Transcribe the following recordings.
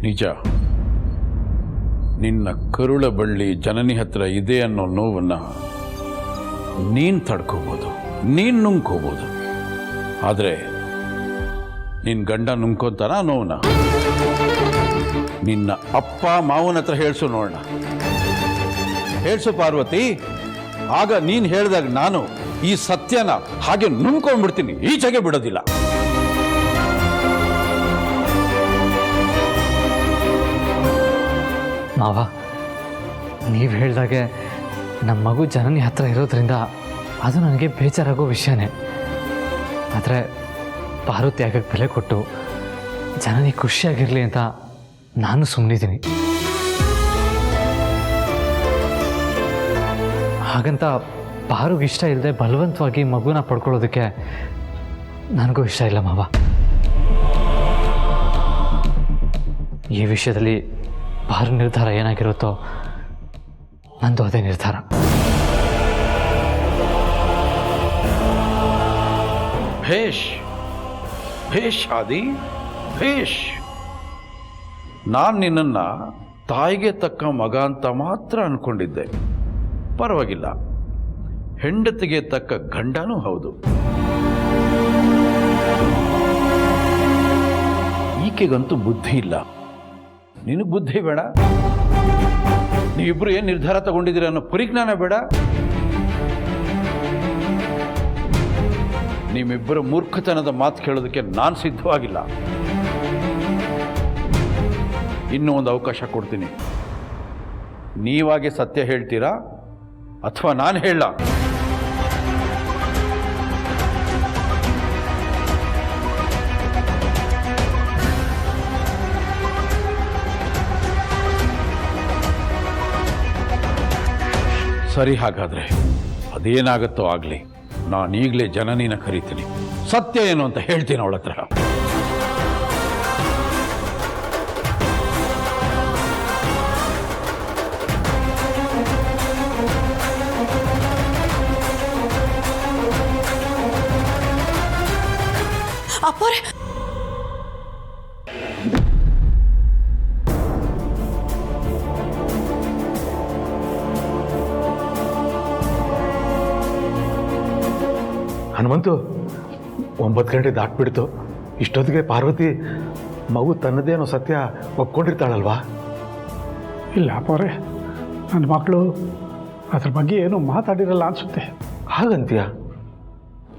ನಿಜ, ನಿನ್ನ ಕರುಳ ಬಳ್ಳಿ ಜನನಿ ಹತ್ರ ಇದೆ ಅನ್ನೋ ನೋವನ್ನು ನೀನು ತಡ್ಕೋಬೋದು, ನೀನು ನುಂಗ್ಕೋಬೋದು. ಆದರೆ ನಿನ್ನ ಗಂಡ ನುಂಗ್ಕೊಂತಾನ ನೋವನ್ನ? ನಿನ್ನ ಅಪ್ಪ ಮಾವನ ಹತ್ರ ಹೇಳ್ಸು ನೋಡೋಣ. ಹೇಳ್ಸು ಪಾರ್ವತಿ. ಆಗ ನೀನು ಹೇಳಿದಾಗ ನಾನು ಈ ಸತ್ಯನ ಹಾಗೆ ನುಂಗ್ಕೊಂಡ್ಬಿಡ್ತೀನಿ, ಈಚೆಗೆ ಬಿಡೋದಿಲ್ಲ. ಮಾವ, ನೀವು ಹೇಳಿದಾಗೆ ನಮ್ಮ ಮಗು ಜನನಿ ಹತ್ರ ಇರೋದ್ರಿಂದ ಅದು ನನಗೆ ಬೇಜಾರಾಗೋ ವಿಷಯನೇ. ಆದರೆ ಪಾರ್ವತಿ ಆಗಕ್ಕೆ ಬೆಲೆ ಕೊಟ್ಟು ಜನನಿ ಖುಷಿಯಾಗಿರಲಿ ಅಂತ ನಾನು ಸುಮ್ಮನಿದ್ದೀನಿ. ಹಾಗಂತ ಪಾರುಗೆ ಇಷ್ಟ ಇಲ್ಲದೆ ಬಲವಂತವಾಗಿ ಮಗುನ ಪಡ್ಕೊಳ್ಳೋದಕ್ಕೆ ನನಗೂ ಇಷ್ಟ ಇಲ್ಲ ಮಾವ. ಈ ವಿಷಯದಲ್ಲಿ ಪಾರು ನಿರ್ಧಾರ ಏನಾಗಿರುತ್ತೋ ನಂದು ಅದೇ ನಿರ್ಧಾರ. ಭೇಷ್ ಭೇಷ್ ಆದಿ, ಭೇಷ್. ನಾನು ನಿನ್ನನ್ನು ತಾಯಿಗೆ ತಕ್ಕ ಮಗ ಅಂತ ಮಾತ್ರ ಅನ್ಕೊಂಡಿದ್ದೆ. ಪರವಾಗಿಲ್ಲ, ಹೆಂಡತಿಗೆ ತಕ್ಕ ಗಂಡನೂ ಹೌದು. ಈಕೆಗಂತೂ ಬುದ್ಧಿ ಇಲ್ಲ. ನಿನಗೆ ಬುದ್ಧಿ ಬೇಡ? ನೀವಿಬ್ರು ಏನು ನಿರ್ಧಾರ ತಗೊಂಡಿದ್ದೀರ ಅನ್ನೋ ಪರಿಜ್ಞಾನ ಬೇಡ? ನಿಮ್ಮಿಬ್ಬರ ಮೂರ್ಖತನದ ಮಾತು ಕೇಳೋದಕ್ಕೆ ನಾನು ಸಿದ್ಧವಾಗಿಲ್ಲ. ಇನ್ನೂ ಒಂದು ಅವಕಾಶ ಕೊಡ್ತೀನಿ. ನೀವಾಗೆ ಸತ್ಯ ಹೇಳ್ತೀರಾ ಅಥವಾ ನಾನು ಹೇಳ? ಸರಿ, ಹಾಗಾದ್ರೆ ಅದೇನಾಗತ್ತೋ ಆಗಲಿ. ನಾನೀಗಲೇ ಜನನಿನ ಕರೀತೀನಿ. ಸತ್ಯ ಏನು ಅಂತ ಹೇಳ್ತೀನಿ ಅವಳ ಹತ್ರ. ಅಪ್ಪೋರೆ, ಹನುಮಂತು, 9 ಗಂಟೆ ದಾಟ್ಬಿಡ್ತು. ಇಷ್ಟೊತ್ತಿಗೆ ಪಾರ್ವತಿ ಮಗು ತನ್ನದೇನೋ ಸತ್ಯ ಒಪ್ಕೊಂಡಿರ್ತಾಳಲ್ವಾ? ಇಲ್ಲ ಅಪ್ಪವ್ರೆ, ನನ್ನ ಮಕ್ಕಳು ಅದ್ರ ಬಗ್ಗೆ ಏನೂ ಮಾತಾಡಿರಲ್ಲ ಅನಿಸುತ್ತೆ. ಹಾಗಂತೀಯ?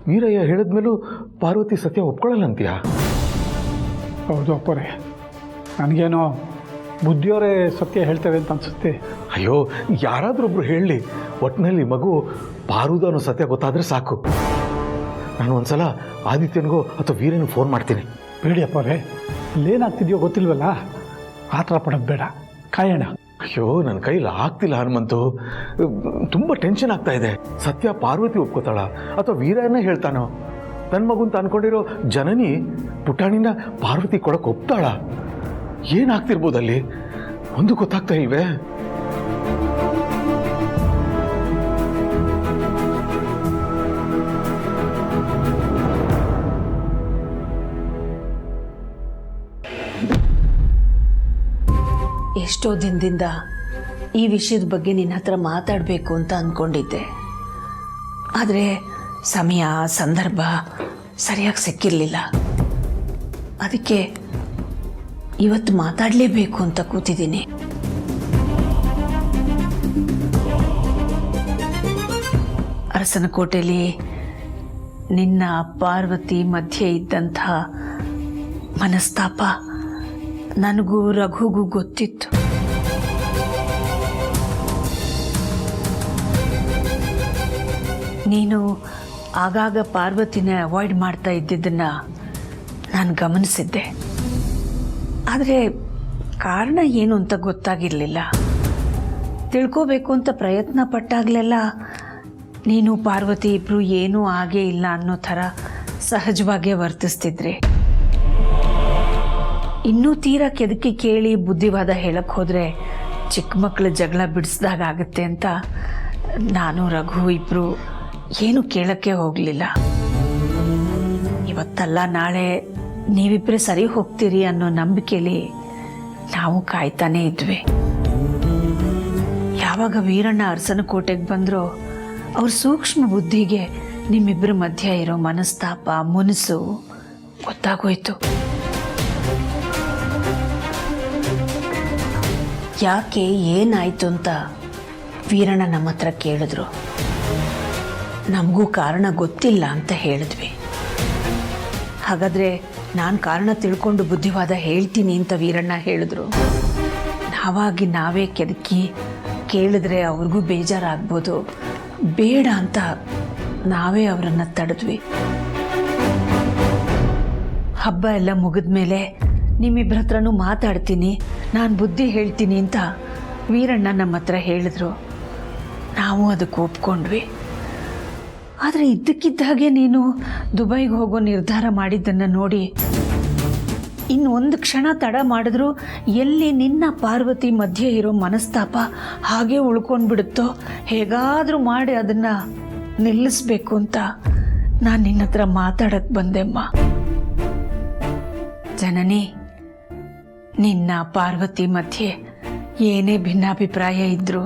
ವೀರಯ್ಯ ಹೇಳಿದ್ಮೇಲೂ ಪಾರ್ವತಿ ಸತ್ಯ ಒಪ್ಕೊಳ್ಳಲ್ಲ ಅಂತೀಯ? ಹೌದು ಅಪ್ಪವ್ರೆ, ನನಗೇನೋ ಬುದ್ಧಿಯವರೇ ಸತ್ಯ ಹೇಳ್ತೇವೆ ಅಂತ ಅನಿಸುತ್ತೆ. ಅಯ್ಯೋ, ಯಾರಾದ್ರೊಬ್ರು ಹೇಳಲಿ. ಒಟ್ಟಿನಲ್ಲಿ ಮಗು ಪಾರುದು ಅನ್ನೋ ಸತ್ಯ ಗೊತ್ತಾದರೆ ಸಾಕು. ನಾನು ಒಂದ್ಸಲ ಆದಿತ್ಯನಿಗೋ ಅಥವಾ ವೀರನಿಗೆ ಫೋನ್ ಮಾಡ್ತೀನಿ. ಬೇಡಿ ಅಪ್ಪವ್ರೆ, ಇಲ್ಲೇನಾಗ್ತಿದೆಯೋ ಗೊತ್ತಿಲ್ವಲ್ಲ, ಆ ಥರ ಪಡೋದು ಬೇಡ, ಕಾಯೋಣ. ಅಯ್ಯೋ, ನನ್ನ ಕೈಲಿ ಆಗ್ತಿಲ್ಲ ಹನುಮಂತು. ತುಂಬ ಟೆನ್ಷನ್ ಆಗ್ತಾ ಇದೆ. ಸತ್ಯ ಪಾರ್ವತಿ ಒಪ್ಕೋತಾಳ ಅಥವಾ ವೀರನೇ ಹೇಳ್ತಾನೋ? ನನ್ನ ಮಗು ಅಂತ ಅನ್ಕೊಂಡಿರೋ ಜನನಿ ಪುಟಾಣಿನ ಪಾರ್ವತಿ ಕೊಡಕ್ಕೆ ಒಪ್ತಾಳ? ಏನಾಗ್ತಿರ್ಬೋದಲ್ಲಿ? ಒಂದು ಗೊತ್ತಾಗ್ತಾ ಇಲ್ವೇ? ಎಷ್ಟೋ ದಿನದಿಂದ ಈ ವಿಷಯದ ಬಗ್ಗೆ ನಿನ್ನ ಹತ್ರ ಮಾತಾಡಬೇಕು ಅಂತ ಅಂದ್ಕೊಂಡಿದ್ದೆ. ಆದರೆ ಸಮಯ ಸಂದರ್ಭ ಸರಿಯಾಗಿ ಸಿಕ್ಕಿರಲಿಲ್ಲ. ಅದಕ್ಕೆ ಇವತ್ತು ಮಾತಾಡಲೇಬೇಕು ಅಂತ ಕೂತಿದ್ದೀನಿ. ಅರಸನಕೋಟೆಯಲ್ಲಿ ನಿನ್ನ ಪಾರ್ವತಿ ಮಧ್ಯೆ ಇದ್ದಂಥ ಮನಸ್ತಾಪ ನನಗೂ ರಘುಗೂ ಗೊತ್ತಿತ್ತು. ನೀನು ಆಗಾಗ ಪಾರ್ವತಿನ ಅವಾಯ್ಡ್ ಮಾಡ್ತಾ ಇದ್ದಿದ್ದನ್ನು ನಾನು ಗಮನಿಸಿದ್ದೆ. ಆದರೆ ಕಾರಣ ಏನು ಅಂತ ಗೊತ್ತಾಗಿರಲಿಲ್ಲ. ತಿಳ್ಕೋಬೇಕು ಅಂತ ಪ್ರಯತ್ನ ಪಟ್ಟಾಗಲೆಲ್ಲ ನೀನು ಪಾರ್ವತಿ ಇಬ್ಬರು ಏನೂ ಆಗೇ ಇಲ್ಲ ಅನ್ನೋ ಥರ ಸಹಜವಾಗೇ ವರ್ತಿಸ್ತಿದ್ರಿ. ಇನ್ನೂ ತೀರಾ ಕೆದಕಿ ಕೇಳಿ ಬುದ್ಧಿವಾದ ಹೇಳಕ್ಕೆ ಹೋದರೆ ಚಿಕ್ಕ ಮಕ್ಕಳ ಜಗಳ ಬಿಡಿಸ್ದಾಗತ್ತೆ ಅಂತ ನಾನು ರಘು ಇಬ್ಬರು ಏನು ಕೇಳಕ್ಕೆ ಹೋಗಲಿಲ್ಲ. ಇವತ್ತಲ್ಲ ನಾಳೆ ನೀವಿಬ್ಬರೇ ಸರಿ ಹೋಗ್ತೀರಿ ಅನ್ನೋ ನಂಬಿಕೆಯಲ್ಲಿ ನಾವು ಕಾಯ್ತಾನೇ ಇದ್ವಿ. ಯಾವಾಗ ವೀರಣ್ಣ ಅರಸನಕೋಟೆಗೆ ಬಂದ್ರೋ ಅವ್ರ ಸೂಕ್ಷ್ಮ ಬುದ್ಧಿಗೆ ನಿಮ್ಮಿಬ್ಬರ ಮಧ್ಯೆ ಇರೋ ಮನಸ್ತಾಪ ಮುನಸು ಗೊತ್ತಾಗೋಯ್ತು. ಯಾಕೆ ಏನಾಯ್ತು ಅಂತ ವೀರಣ್ಣ ನಮ್ಮ ಹತ್ರ ಕೇಳಿದ್ರು. ನಮಗೂ ಕಾರಣ ಗೊತ್ತಿಲ್ಲ ಅಂತ ಹೇಳಿದ್ವಿ. ಹಾಗಾದರೆ ನಾನು ಕಾರಣ ತಿಳ್ಕೊಂಡು ಬುದ್ಧಿವಾದ ಹೇಳ್ತೀನಿ ಅಂತ ವೀರಣ್ಣ ಹೇಳಿದ್ರು. ನಾವಾಗಿ ನಾವೇ ಕೆದಕಿ ಕೇಳಿದ್ರೆ ಅವ್ರಿಗೂ ಬೇಜಾರಾಗ್ಬೋದು, ಬೇಡ ಅಂತ ನಾವೇ ಅವರನ್ನು ತಡೆದ್ವಿ. ಹಬ್ಬ ಎಲ್ಲ ಮುಗಿದ ಮೇಲೆ ನಿಮ್ಮಿಬ್ಬರ ಹತ್ರನೂ ಮಾತಾಡ್ತೀನಿ, ನಾನು ಬುದ್ಧಿ ಹೇಳ್ತೀನಿ ಅಂತ ವೀರಣ್ಣ ನಮ್ಮ ಹತ್ರ ಹೇಳಿದ್ರು. ನಾವು ಅದಕ್ಕೆ ಒಪ್ಕೊಂಡ್ವಿ. ಆದರೆ ಇದ್ದಕ್ಕಿದ್ದಾಗೆ ನೀನು ದುಬೈಗೆ ಹೋಗೋ ನಿರ್ಧಾರ ಮಾಡಿದ್ದನ್ನು ನೋಡಿ ಇನ್ನು ಒಂದು ಕ್ಷಣ ತಡ ಮಾಡಿದ್ರು ಎಲ್ಲಿ ನಿನ್ನ ಪಾರ್ವತಿ ಮಧ್ಯೆ ಇರೋ ಮನಸ್ತಾಪ ಹಾಗೆ ಉಳ್ಕೊಂಡ್ಬಿಡುತ್ತೋ, ಹೇಗಾದರೂ ಮಾಡಿ ಅದನ್ನು ನಿಲ್ಲಿಸ್ಬೇಕು ಅಂತ ನಾನು ನಿನ್ನ ಹತ್ರ ಮಾತಾಡಕ್ಕೆ ಬಂದೆಮ್ಮ. ಜನನಿ, ನಿನ್ನ ಪಾರ್ವತಿ ಮಧ್ಯೆ ಏನೇ ಭಿನ್ನಾಭಿಪ್ರಾಯ ಇದ್ದರೂ,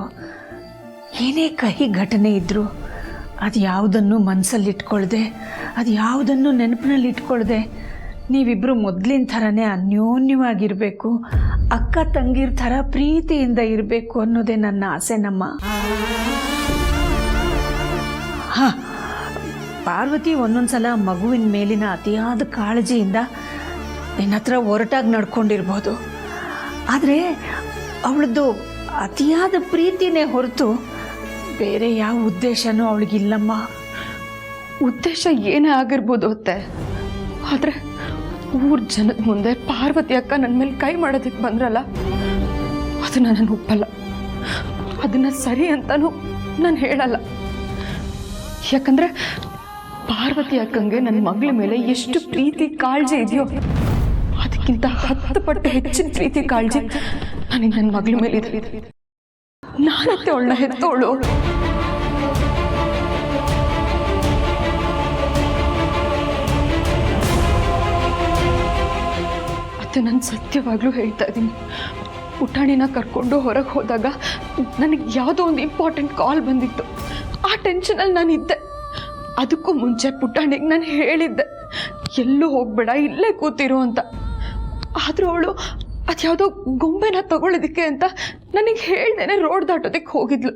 ಏನೇ ಕಹಿ ಘಟನೆ ಇದ್ದರೂ ಅದು ಯಾವುದನ್ನು ಮನಸ್ಸಲ್ಲಿಟ್ಕೊಳ್ದೆ, ಅದು ಯಾವುದನ್ನು ನೆನಪಿನಲ್ಲಿಟ್ಕೊಳ್ದೆ ನೀವಿಬ್ಬರು ಮೊದಲಿನ ಥರನೇ ಅನ್ಯೋನ್ಯವಾಗಿರಬೇಕು, ಅಕ್ಕ ತಂಗಿರ ಥರ ಪ್ರೀತಿಯಿಂದ ಇರಬೇಕು ಅನ್ನೋದೇ ನನ್ನ ಆಸೆ ನಮ್ಮ. ಹಾಂ, ಪಾರ್ವತಿ ಒಂದೊಂದ್ಸಲ ಮಗುವಿನ ಮೇಲಿನ ಅತಿಯಾದ ಕಾಳಜಿಯಿಂದ ನಿನ್ನ ಹತ್ರ ಒರಟಾಗಿ ನಡ್ಕೊಂಡಿರ್ಬೋದು. ಆದರೆ ಅವಳದ್ದು ಅತಿಯಾದ ಪ್ರೀತಿನೇ ಹೊರತು ಬೇರೆ ಯಾವ ಉದ್ದೇಶನೂ ಅವಳಿಗಿಲ್ಲಮ್ಮ. ಉದ್ದೇಶ ಏನೇ ಆಗಿರ್ಬೋದು ಅತ್ತೆ, ಆದರೆ ಊರ ಜನದ ಮುಂದೆ ಪಾರ್ವತಿ ಅಕ್ಕ ನನ್ನ ಮೇಲೆ ಕೈ ಮಾಡೋದಕ್ಕೆ ಬಂದ್ರಲ್ಲ, ಅದನ್ನ ನಾನು ಒಪ್ಪಲ್ಲ. ಅದನ್ನ ಸರಿ ಅಂತಾನು ನಾನು ಹೇಳಲ್ಲ. ಯಾಕಂದ್ರೆ ಪಾರ್ವತಿ ಅಕ್ಕಂಗೆ ನನ್ನ ಮಗಳ ಮೇಲೆ ಎಷ್ಟು ಪ್ರೀತಿ ಕಾಳಜಿ ಇದೆಯೋ ಅದಕ್ಕಿಂತ 10 ಪಟ್ಟು ಹೆಚ್ಚಿನ ಪ್ರೀತಿ ಕಾಳಜಿ ನನಗೆ ನನ್ನ ಮಗಳ ಮೇಲೆ ಇದೆ. ನಾನತ್ತೆ ಅವಳನ್ನ ಹೆತ್ತೋಳು. ಅತ್ತೆ, ನಾನು ಸತ್ಯವಾಗ್ಲೂ ಹೇಳ್ತಾ ಇದ್ದೀನಿ, ಪುಟಾಣಿನ ಕರ್ಕೊಂಡು ಹೊರಗೆ ಹೋದಾಗ ನನಗೆ ಯಾವುದೋ ಒಂದು ಇಂಪಾರ್ಟೆಂಟ್ ಕಾಲ್ ಬಂದಿತ್ತು. ಆ ಟೆನ್ಷನಲ್ಲಿ ನಾನು ಇದ್ದೆ. ಅದಕ್ಕೂ ಮುಂಚೆ ಪುಟಾಣಿಗೆ ನಾನು ಹೇಳಿದ್ದೆ, ಎಲ್ಲೂ ಹೋಗ್ಬೇಡ, ಇಲ್ಲೇ ಕೂತಿರು ಅಂತ. ಆದರೂ ಅವಳು ಅದ್ಯಾವುದೋ ಗೊಂಬೆನ ತಗೊಳ್ಳೋದಕ್ಕೆ ಅಂತ ನನಗೆ ಹೇಳ್ದೇನೆ ರೋಡ್ ದಾಟೋದಕ್ಕೆ ಹೋಗಿದ್ಲು.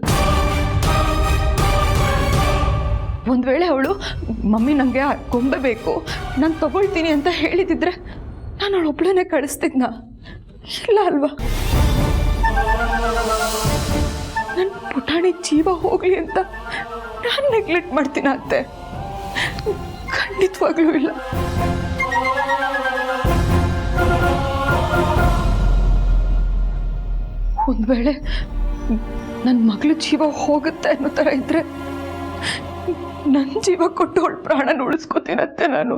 ಒಂದು ವೇಳೆ ಅವಳು ಮಮ್ಮಿ ನನಗೆ ಆ ಗೊಂಬೆ ಬೇಕು, ನಾನು ತಗೊಳ್ತೀನಿ ಅಂತ ಹೇಳಿದಿದ್ರೆ ನಾನು ಅವಳೊಬ್ಳನ್ನೇ ಕಳಿಸ್ತಿದ್ನ? ಇಲ್ಲ ಅಲ್ವಾ? ನನ್ನ ಪುಟಾಣಿ ಜೀವ ಹೋಗ್ಲಿ ಅಂತ ನಾನು ನೆಗ್ಲೆಕ್ಟ್ ಮಾಡ್ತೀನಿ ಅತ್ತೆ? ಖಂಡಿತವಾಗ್ಲೂ ಇಲ್ಲ. ಒಂದು ವೇಳೆ ನನ್ನ ಮಗಳ ಜೀವ ಹೋಗುತ್ತೆ ಅನ್ನೋ ಥರ ಇದ್ರೆ ನನ್ನ ಜೀವ ಕೊಟ್ಟು ಅವಳ ಪ್ರಾಣನ ಉಳಿಸ್ಕೋತೀನತ್ತೆ ನಾನು.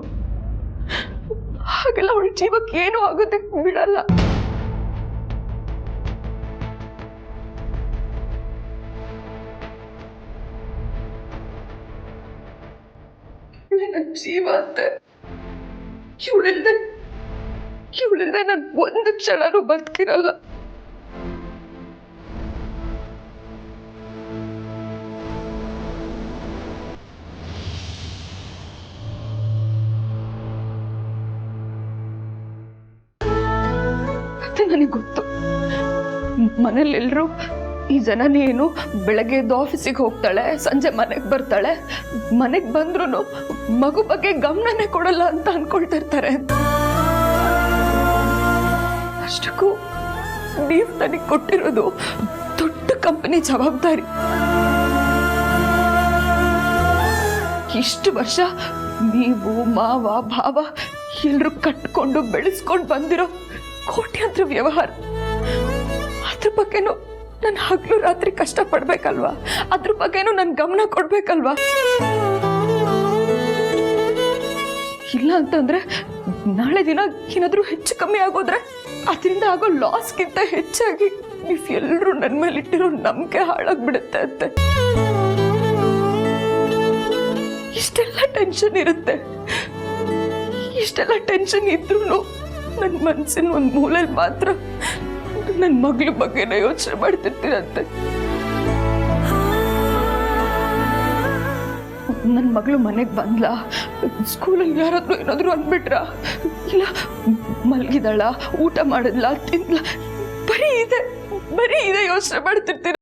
ಹಾಗೆಲ್ಲ ಅವಳ ಜೀವಕ್ಕೆ ಏನೂ ಆಗೋದಕ್ಕೆ ಬಿಡಲ್ಲ. ನನ್ನ ಜೀವ ಅಂತೆ. ಇವಳಿಂದ ನಾನು ಒಂದು ಕ್ಷಣನೂ ಬದುಕಿರಲ್ಲ. ನನಗೆ ಗೊತ್ತು, ಮನೇಲೆಲ್ಲರೂ ಈ ಜನನೇನು ಬೆಳಗ್ಗೆ ಎದ್ದು ಆಫೀಸಿಗೆ ಹೋಗ್ತಾಳೆ, ಸಂಜೆ ಮನೆಗೆ ಬರ್ತಾಳೆ, ಮನೆಗೆ ಬಂದ್ರೂ ಮಗು ಬಗ್ಗೆ ಗಮನನೇ ಕೊಡಲ್ಲ ಅಂತ ಅನ್ಕೊಳ್ತಿರ್ತಾರೆ. ಅಷ್ಟಕ್ಕೂ ನೀವು ನನಗೆ ಕೊಟ್ಟಿರೋದು ದೊಡ್ಡ ಕಂಪನಿ ಜವಾಬ್ದಾರಿ. ಇಷ್ಟು ವರ್ಷ ನೀವು ಮಾವ ಭಾವ ಎಲ್ಲರೂ ಕಟ್ಕೊಂಡು ಬೆಳೆಸ್ಕೊಂಡು ಬಂದಿರೋ ಕೋಟ್ಯಾಂತರ ವ್ಯವಹಾರ, ಅದ್ರ ಬಗ್ಗೆನೂ ನಾನು ಹಗಲು ರಾತ್ರಿ ಕಷ್ಟ ಪಡ್ಬೇಕಲ್ವಾ? ಅದ್ರ ಬಗ್ಗೆನೂ ನಾನು ಗಮನ ಕೊಡ್ಬೇಕಲ್ವಾ? ಇಲ್ಲ ಅಂತಂದ್ರೆ ನಾಳೆ ದಿನ ಏನಾದ್ರೂ ಹೆಚ್ಚು ಕಮ್ಮಿ ಆಗೋದ್ರೆ ಅದರಿಂದ ಆಗೋ ಲಾಸ್ಗಿಂತ ಹೆಚ್ಚಾಗಿ ನೀವೆಲ್ಲರೂ ನನ್ನ ಮೇಲೆ ಇಟ್ಟಿರೋ ನಂಬಿಕೆ ಹಾಳಾಗ್ಬಿಡುತ್ತೆ ಅಂತೆ. ಇಷ್ಟೆಲ್ಲ ಟೆನ್ಷನ್ ಇರುತ್ತೆ. ಇಷ್ಟೆಲ್ಲ ಟೆನ್ಷನ್ ಇದ್ರೂ ನನ್ನ ಮನಸ್ಸಿನ ಒಂದು ಮೂಲೆಯಲ್ಲಿ ಮಾತ್ರ ನನ್ನ ಮಗಳ ಬಗ್ಗೆನೇ ಯೋಚನೆ ಮಾಡ್ತಿರ್ತೀರಂತೆ. ನನ್ನ ಮಗಳು ಮನೆಗೆ ಬಂದ್ಲಾ, ಸ್ಕೂಲಲ್ಲಿ ಯಾರಾದ್ರೂ ಏನಾದರೂ ಅಂದ್ಬಿಟ್ರ, ಇಲ್ಲ ಮಲಗಿದಳ, ಊಟ ಮಾಡಿದ್ಲ, ತಿಂದ್ಲ, ಬರೀ ಇದೆ ಯೋಚನೆ ಮಾಡ್ತಿರ್ತೀರ.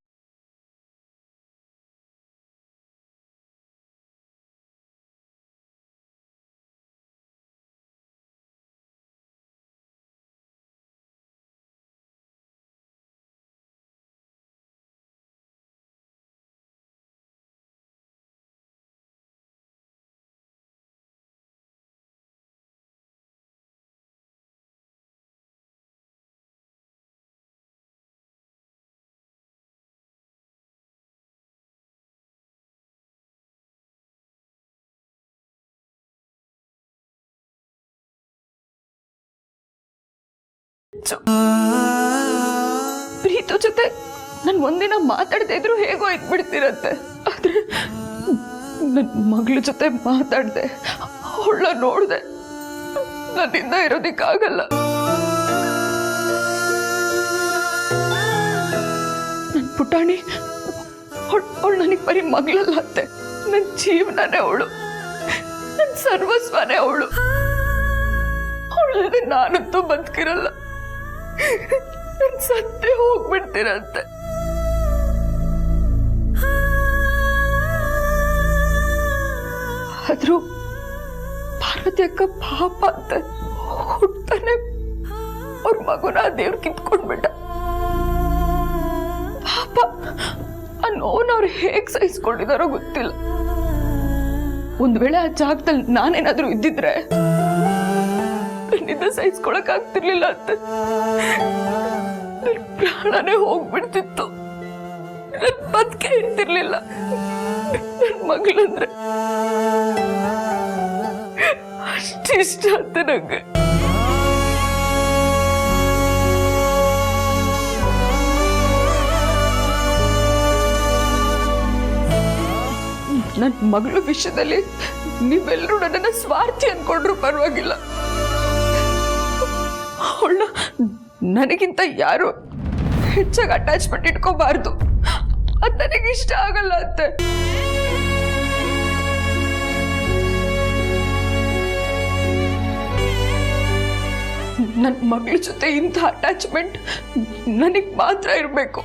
ಪ್ರೀತು ಜೊತೆ ನಾನು ಒಂದಿನ ಮಾತಾಡದೇ ಇದ್ರು ಹೇಗೋ ಇದ್ಬಿಡ್ತಿರತ್ತೆ. ಆದ್ರೆ ನನ್ನ ಮಗಳ ಜೊತೆ ಮಾತಾಡ್ದೆ, ಅವಳ ನೋಡ್ದೆ, ನನ್ನಿಂದ ಇರೋದಿಕ್ಕಾಗಲ್ಲ. ನನ್ನ ಪುಟಾಣಿ ಅವಳು ನನಗೆ ಬರೀ ಮಗಳಲ್ಲ ಅತ್ತೆ, ನನ್ನ ಜೀವನನೇ ಅವಳು, ನನ್ನ ಸರ್ವಸ್ವನೇ ಅವಳು. ಅವಳಲ್ಲದೆ ನಾನಂತೂ ಬದುಕಿರಲ್ಲ, ನನ್ನ ಸತ್ತೇ ಹೋಗ್ಬಿಡ್ತೀರಂತೆ. ಆದ್ರೂ ಪಾರ್ವತಿ ಅಕ್ಕ ಪಾಪ ಅಂತ ಹುಟ್ಟಾನೆ ಅವ್ರ ಮಗುನ ದೇವ್ರು ಕಿತ್ಕೊಂಡ್ಬಿಟ್ಟ. ಪಾಪ ಆ ನೋವನ್ನು ಅವ್ರು ಹೇಗ್ ಸಹಿಸ್ಕೊಂಡಿದಾರೋ ಗೊತ್ತಿಲ್ಲ. ಒಂದ್ ವೇಳೆ ಆ ಜಾಗದಲ್ಲಿ ನಾನೇನಾದ್ರೂ ಇದ್ದಿದ್ರೆ ನನ್ನಿಂದ ಸಹಿಸ್ಕೊಳಕ್ ಆಗ್ತಿರ್ಲಿಲ್ಲ ಅಂತ. ನನ್ ಪ್ರಾಣನೇ ಹೋಗ್ಬಿಡ್ತಿತ್ತು, ನನ್ ಬದುಕೆ ಇರ್ತಿರ್ಲಿಲ್ಲ. ನನ್ ಮಗಳಂದ್ರೆ ಅಷ್ಟಿಷ್ಟ ಅಂತ ನಂಗೆ. ನನ್ನ ಮಗಳ ವಿಷಯದಲ್ಲಿ ನೀವೆಲ್ಲರೂ ನನ್ನನ್ನು ಸ್ವಾರ್ಥಿ ಅನ್ಕೊಂಡ್ರು ಪರವಾಗಿಲ್ಲ. ಅವಳನ್ನ ನನಗಿಂತ ಯಾರು ಹೆಚ್ಚಾಗಿ ಅಟ್ಯಾಚ್ಮೆಂಟ್ ಇಟ್ಕೋಬಾರ್ದು, ಅದು ನನಗೆ ಇಷ್ಟ ಆಗಲ್ಲ ಅಂತೆ. ನನ್ನ ಮಗಳ ಜೊತೆ ಇಂಥ ಅಟ್ಯಾಚ್ಮೆಂಟ್ ನನಗೆ ಮಾತ್ರ ಇರಬೇಕು.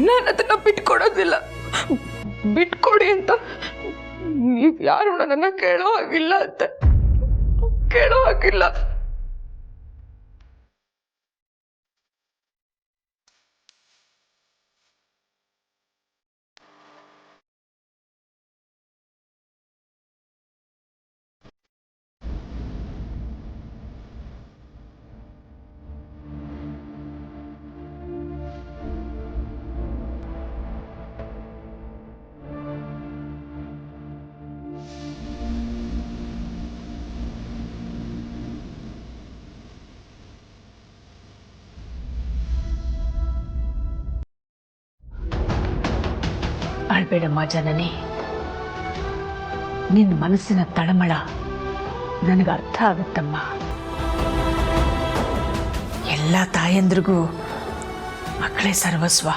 ನಾನು ಅದನ್ನ ಬಿಟ್ಕೊಡೋದಿಲ್ಲ. ಬಿಟ್ಕೊಡಿ ಅಂತ ನೀವು ಯಾರು ನನ್ನನ್ನ ಕೇಳೋ ಹಾಗಿಲ್ಲ ಅಂತ, ಕೇಳೋ ಹಾಗಿಲ್ಲ. ಅಳ್ಬೇಡಮ್ಮ ಜನನಿ, ನಿನ್ನ ಮನಸ್ಸಿನ ತಳಮಳ ನನಗೆ ಅರ್ಥ ಆಗುತ್ತಮ್ಮ. ಎಲ್ಲ ತಾಯಂದ್ರಿಗೂ ಮಕ್ಕಳೇ ಸರ್ವಸ್ವ,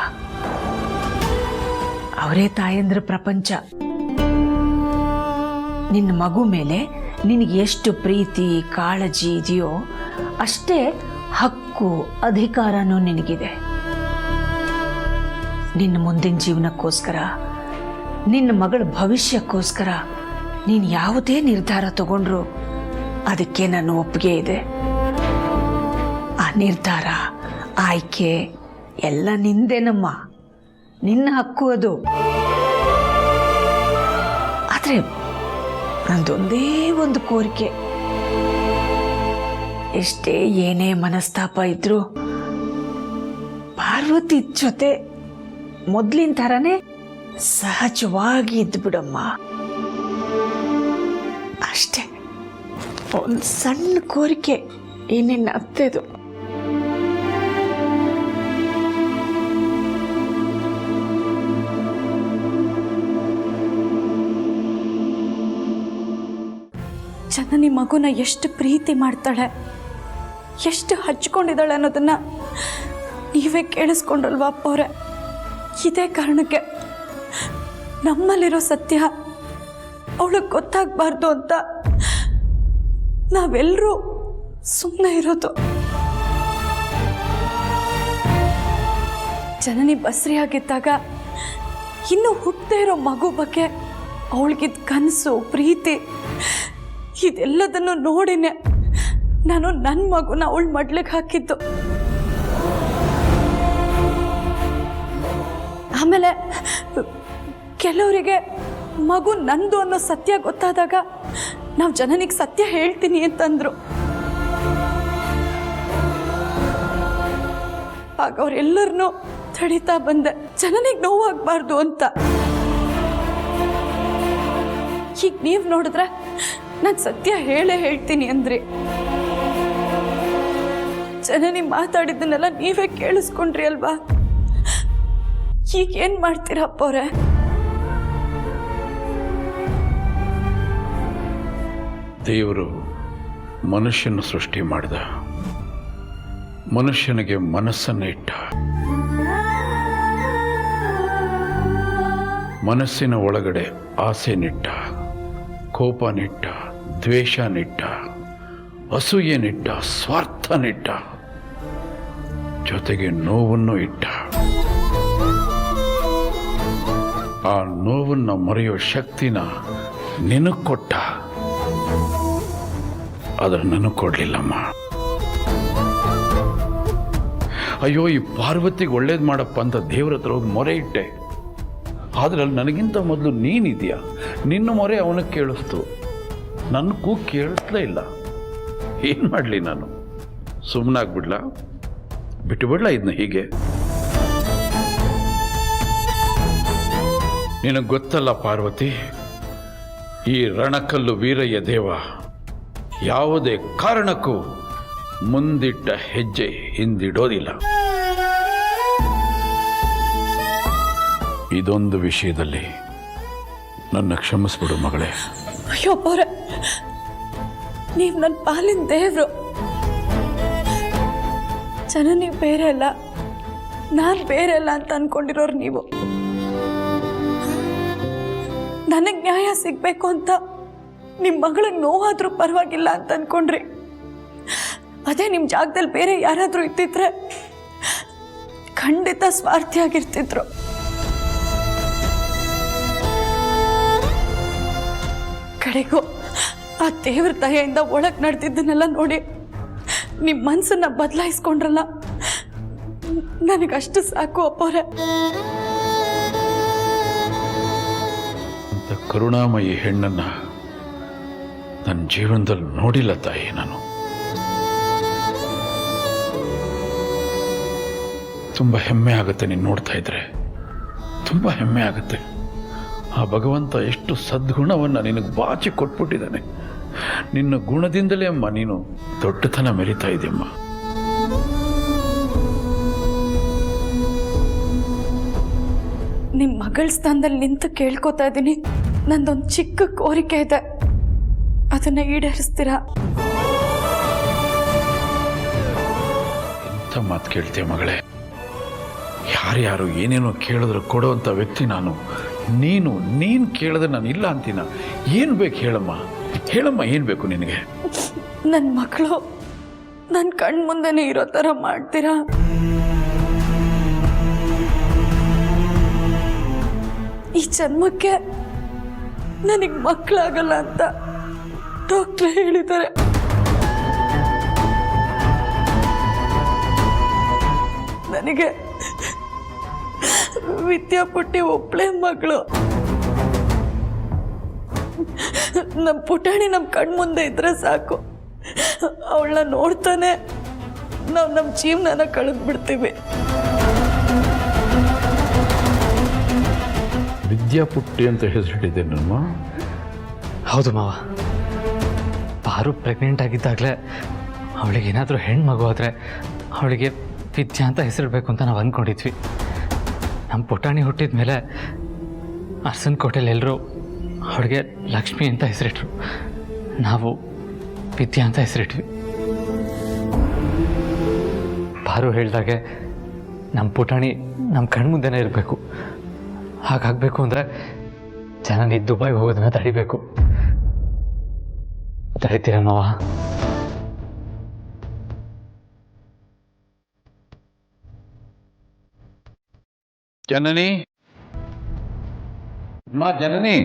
ಅವರೇ ತಾಯಂದ್ರ ಪ್ರಪಂಚ. ನಿನ್ನ ಮಗು ಮೇಲೆ ನಿನಗೆ ಎಷ್ಟು ಪ್ರೀತಿ ಕಾಳಜಿ ಇದೆಯೋ ಅಷ್ಟೇ ಹಕ್ಕು ಅಧಿಕಾರನೂ ನಿನಗಿದೆ. ನಿನ್ನ ಮುಂದಿನ ಜೀವನಕ್ಕೋಸ್ಕರ, ನಿನ್ನ ಮಗಳ ಭವಿಷ್ಯಕ್ಕೋಸ್ಕರ ನೀನು ಯಾವುದೇ ನಿರ್ಧಾರ ತಗೊಂಡ್ರು ಅದಕ್ಕೆ ನನ್ನ ಒಪ್ಪಿಗೆ ಇದೆ. ಆ ನಿರ್ಧಾರ ಆಯ್ಕೆ ಎಲ್ಲ ನಿಂದೇನಮ್ಮ, ನಿನ್ನ ಹಕ್ಕು ಅದು. ಆದರೆ ನಂದೊಂದೇ ಒಂದು ಕೋರಿಕೆ, ಎಷ್ಟೇ ಏನೇ ಮನಸ್ತಾಪ ಇದ್ರೂ ಪಾರ್ವತಿ ಜೊತೆ ಮೊದಲಿನ ಥರನೇ ಸಹಜವಾಗಿ ಇದ್ಬಿಡಮ್ಮ. ಅಷ್ಟೇ, ಒಂದು ಸಣ್ಣ ಕೋರಿಕೆ, ಏನೇನು ಅತ್ತೆದು. ಜನನಿ ಮಗುನ ಎಷ್ಟು ಪ್ರೀತಿ ಮಾಡ್ತಾಳೆ, ಎಷ್ಟು ಹಚ್ಕೊಂಡಿದ್ದಾಳೆ ಅನ್ನೋದನ್ನ ನೀವೇ ಕೇಳಿಸ್ಕೊಂಡ್ರಲ್ವಾ ಅಪ್ಪವ್ರೆ, ಇದೇ ಕಾರಣಕ್ಕೆ ನಮ್ಮಲ್ಲಿರೋ ಸತ್ಯ ಅವಳಿಗೆ ಗೊತ್ತಾಗಬಾರ್ದು ಅಂತ ನಾವೆಲ್ಲರೂ ಸುಮ್ಮನೆ ಇರೋದು. ಜನನಿ ಬಸ್ರಿಯಾಗಿದ್ದಾಗ ಇನ್ನು ಹುಟ್ಟದೇ ಇರೋ ಮಗು ಬಗ್ಗೆ ಅವಳಿಗಿದ್ದ ಕನಸು, ಪ್ರೀತಿ ಇದೆಲ್ಲದನ್ನು ನೋಡಿನೇ ನಾನು ನನ್ನ ಮಗುನ ಅವಳ ಮಡ್ಲಿಗೆ ಹಾಕಿದ್ದು. ಆಮೇಲೆ ಕೆಲವರಿಗೆ ಮಗು ನಂದು ಅನ್ನೋ ಸತ್ಯ ಗೊತ್ತಾದಾಗ ನಾವು ಜನನಿಗೆ ಸತ್ಯ ಹೇಳ್ತೀನಿ ಅಂತಂದ್ರು. ಆಗ ಅವರೆಲ್ಲರನ್ನೂ ತಡೀತಾ ಬಂದೆ, ಜನನಿಗೆ ನೋವಾಗಬಾರ್ದು ಅಂತ. ಈಗ ನೀವು ನೋಡಿದ್ರೆ ನಾನು ಸತ್ಯ ಹೇಳ್ತೀನಿ ಅಂದ್ರಿ. ಜನನಿ ಮಾತಾಡಿದ್ದನ್ನೆಲ್ಲ ನೀವೇ ಕೇಳಿಸ್ಕೊಂಡ್ರಿ ಅಲ್ವಾ? ಈಗ ಏನ್ ಮಾಡ್ತೀರಾ ಅಪ್ಪವ್ರೆ? ದೇವರು ಮನುಷ್ಯನ ಸೃಷ್ಟಿ ಮಾಡಿದ, ಮನುಷ್ಯನಿಗೆ ಮನಸ್ಸನ್ನು ಇಟ್ಟ, ಮನಸ್ಸಿನ ಒಳಗಡೆ ಆಸೆನಿಟ್ಟ, ಕೋಪನಿಟ್ಟ, ದ್ವೇಷನಿಟ್ಟ, ಅಸೂಯೆನಿಟ್ಟ, ಸ್ವಾರ್ಥನಿಟ್ಟ, ಜೊತೆಗೆ ನೋವನ್ನು ಇಟ್ಟ. ಆ ನೋವನ್ನು ಮರೆಯೋ ಶಕ್ತಿನ ನಿನಗೆ ಕೊಟ್ಟ, ಆದರೆ ನನಗೆ ಕೊಡಲಿಲ್ಲಮ್ಮ. ಅಯ್ಯೋ, ಈ ಪಾರ್ವತಿಗೆ ಒಳ್ಳೇದು ಮಾಡಪ್ಪ ಅಂತ ದೇವ್ರ ಹತ್ರ ಹೋಗಿ ಮೊರೆ ಇಟ್ಟೆ. ಆದರೆ ಅಲ್ಲಿ ನನಗಿಂತ ಮೊದಲು ನೀನಿದೆಯಾ, ನಿನ್ನ ಮೊರೆ ಅವನಿಗೆ ಕೇಳಿಸ್ತು, ನನ್ನ ಕೂಗು ಕೇಳಿಸ್ಲೇ ಇಲ್ಲ. ಏನು ಮಾಡಲಿ ನಾನು? ಸುಮ್ಮನಾಗ್ಬಿಡ್ಲಾ? ಬಿಟ್ಟು ಬಿಡ್ಲಾ ಇದನ್ನ ಹೀಗೆ? ನಿನಗೆ ಗೊತ್ತಲ್ಲ ಪಾರ್ವತಿ, ಈ ರಣಕಲ್ಲು ವೀರಯ್ಯ ದೇವ ಯಾವುದೇ ಕಾರಣಕ್ಕೂ ಮುಂದಿಟ್ಟ ಹೆಜ್ಜೆ ಹಿಂದಿಡೋದಿಲ್ಲ. ಇದೊಂದು ವಿಷಯದಲ್ಲಿ ನನ್ನ ಕ್ಷಮಿಸ್ಬಿಡು ಮಗಳೇ. ಅಯ್ಯೋ ಅಪ್ಪವ್ರೆ, ನೀವು ನನ್ನ ಪಾಲಿನ ದೇವ್ರು. ಜನನಿ ಬೇರೆ ಅಲ್ಲ, ನಾನು ಬೇರೆ ಅಲ್ಲ ಅಂತ ಅನ್ಕೊಂಡಿರೋರು ನೀವು. ನನಗೆ ನ್ಯಾಯ ಸಿಗ್ಬೇಕು ಅಂತ ನಿಮ್ಮ ಮಗಳಿಗೆ ನೋವಾದ್ರೂ ಪರವಾಗಿಲ್ಲ ಅಂತ ಅನ್ಕೊಂಡ್ರಿ. ಅದೇ ನಿಮ್ಮ ಜಾಗದಲ್ಲಿ ಬೇರೆ ಯಾರಾದರೂ ಇದ್ದಿದ್ರೆ ಖಂಡಿತ ಸ್ವಾರ್ಥಿಯಾಗಿರ್ತಿದ್ರು. ಕಡೆಗೂ ಆ ದೇವ್ರ ದಯೆಯಿಂದ ಒಳಗೆ ನಡೆದಿದ್ದನ್ನೆಲ್ಲ ನೋಡಿ ನಿಮ್ಮ ಮನಸ್ಸನ್ನ ಬದಲಾಯಿಸ್ಕೊಂಡ್ರಲ್ಲ, ನನಗಷ್ಟು ಸಾಕು ಅಪ್ಪವ್ರೆ. ಅಂತ ಕರುಣಾಮಯಿ ಹೆಣ್ಣನ್ನ ನನ್ನ ಜೀವನದಲ್ಲಿ ನೋಡಿಲ್ಲ ತಾಯಿ. ನಾನು ತುಂಬ ಹೆಮ್ಮೆ ಆಗುತ್ತೆ ನೀನು ನೋಡ್ತಾ ಇದ್ರೆ, ತುಂಬ ಹೆಮ್ಮೆ ಆಗುತ್ತೆ. ಆ ಭಗವಂತ ಎಷ್ಟು ಸದ್ಗುಣವನ್ನು ನಿನಗೆ ಬಾಚಿ ಕೊಟ್ಬಿಟ್ಟಿದ್ದಾನೆ. ನಿನ್ನ ಗುಣದಿಂದಲೇ ಅಮ್ಮ ನೀನು ದೊಡ್ಡತನ ಮೆರಿತಾ ಇದೆಯಮ್ಮ. ನಿಮ್ಮ ಮಗಳ ಸ್ಥಾನದಲ್ಲಿ ನಿಂತು ಕೇಳ್ಕೊತಾ ಇದ್ದೀನಿ. ನಂದೊಂದು ಚಿಕ್ಕ ಕೋರಿಕೆ ಇದೆ, ಅದನ್ನ ಈಡೇರಿಸ್ತೀರಾ? ಎಂಥ ಮಾತು ಕೇಳ್ತೀಯ ಮಗಳೇ? ಯಾರ್ಯಾರು ಏನೇನೋ ಕೇಳಿದ್ರು ಕೊಡುವಂಥ ವ್ಯಕ್ತಿ ನಾನು. ನೀನು ಕೇಳಿದ್ರೆ ನಾನು ಇಲ್ಲ ಅಂತೀನ? ಏನು ಬೇಕು ಹೇಳಮ್ಮ, ಹೇಳಮ್ಮ, ಏನು ಬೇಕು ನಿನಗೆ? ನನ್ನ ಮಕ್ಕಳು ನನ್ನ ಕಣ್ಣು ಮುಂದೆನೇ ಇರೋ ಥರ ಮಾಡ್ತೀರಾ? ಈ ಜನ್ಮಕ್ಕೆ ನನಗೆ ಮಕ್ಕಳಾಗಲ್ಲ ಅಂತ ಡಾಕ್ಟ್ರ್ ಹೇಳಿದ್ದಾರೆ. ನನಗೆ ವಿದ್ಯಾಪುಟ್ಟಿ ಒಬ್ಬಳೇ ಮಗಳು. ನಮ್ಮ ಪುಟಾಣಿ ನಮ್ಮ ಕಣ್ಣು ಮುಂದೆ ಇದ್ರೆ ಸಾಕು, ಅವಳನ್ನ ನೋಡ್ತಾನೆ ನಾವು ನಮ್ಮ ಜೀವನನ ಕಳೆದ್ಬಿಡ್ತೀವಿ. ವಿದ್ಯಾಪುಟ್ಟಿ ಅಂತ ಹೆಸರಿಟ್ಟಿದ್ದೆ ನಮ್ಮ. ಹೌದು ಮಾವ, ಪಾರು ಪ್ರೆಗ್ನೆಂಟ್ ಆಗಿದ್ದಾಗಲೇ ಅವಳಿಗೆ ಏನಾದರೂ ಹೆಣ್ಮಗು ಆದರೆ ಅವಳಿಗೆ ವಿದ್ಯಾ ಅಂತ ಹೆಸರಿಡಬೇಕು ಅಂತ ನಾವು ಅಂದ್ಕೊಂಡಿದ್ವಿ. ನಮ್ಮ ಪುಟಾಣಿ ಹುಟ್ಟಿದ ಮೇಲೆ ಅರಸನಕೋಟೆಯಲ್ಲಿ ಎಲ್ಲರೂ ಅವಳಿಗೆ ಲಕ್ಷ್ಮಿ ಅಂತ ಹೆಸರಿಟ್ರು, ನಾವು ವಿದ್ಯಾ ಅಂತ ಹೆಸರಿಟ್ವಿ. ಪಾರು ಹೇಳ್ದಾಗೆ ನಮ್ಮ ಪುಟಾಣಿ ನಮ್ಮ ಕಣ್ಮುಂದೆನೇ ಇರಬೇಕು. ಹಾಗಾಗಬೇಕು ಅಂದರೆ ಜನನಿ ದುಬೈಗೆ ಹೋಗೋದನ್ನ ತಡಿಬೇಕು. ತಡಿತೀರನವ? ಜನನಿ, ಜನನಿ,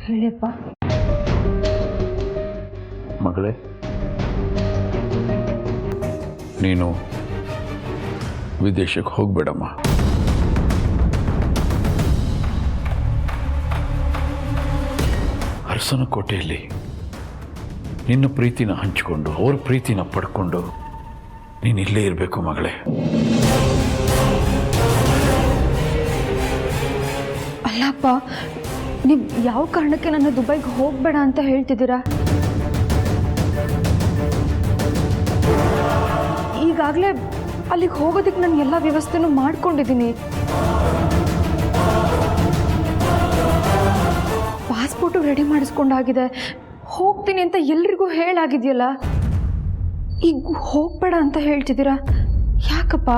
ಹೇಳಿಯಪ್ಪ. ಮಗಳೇ, ನೀನು ವಿದೇಶಕ್ಕೆ ಹೋಗ್ಬೇಡಮ್ಮ. ಅರಸನ ಕೋಟೆಯಲ್ಲಿ ನಿನ್ನ ಪ್ರೀತಿನ ಹಂಚಿಕೊಂಡು ಅವ್ರ ಪ್ರೀತಿನ ಪಡ್ಕೊಂಡು ನೀನು ಇಲ್ಲೇ ಇರಬೇಕು ಮಗಳೇ. ಅಲ್ಲಪ್ಪ, ನೀವು ಯಾವ ಕಾರಣಕ್ಕೆ ನನ್ನ ದುಬೈಗೆ ಹೋಗಬೇಡ ಅಂತ ಹೇಳ್ತಿದ್ದೀರಾ? ಈಗಾಗಲೇ ಅಲ್ಲಿಗೆ ಹೋಗೋದಕ್ಕೆ ನಾನು ಎಲ್ಲ ವ್ಯವಸ್ಥೆನೂ ಮಾಡ್ಕೊಂಡಿದ್ದೀನಿ. ಪಾಸ್ಪೋರ್ಟು ರೆಡಿ ಮಾಡಿಸ್ಕೊಂಡಾಗಿದೆ. ಹೋಗ್ತೀನಿ ಅಂತ ಎಲ್ರಿಗೂ ಹೇಳಾಗಿದೆಯಲ್ಲ. ಈಗ ಹೋಗಬೇಡ ಅಂತ ಹೇಳ್ತಿದ್ದೀರಾ, ಯಾಕಪ್ಪ?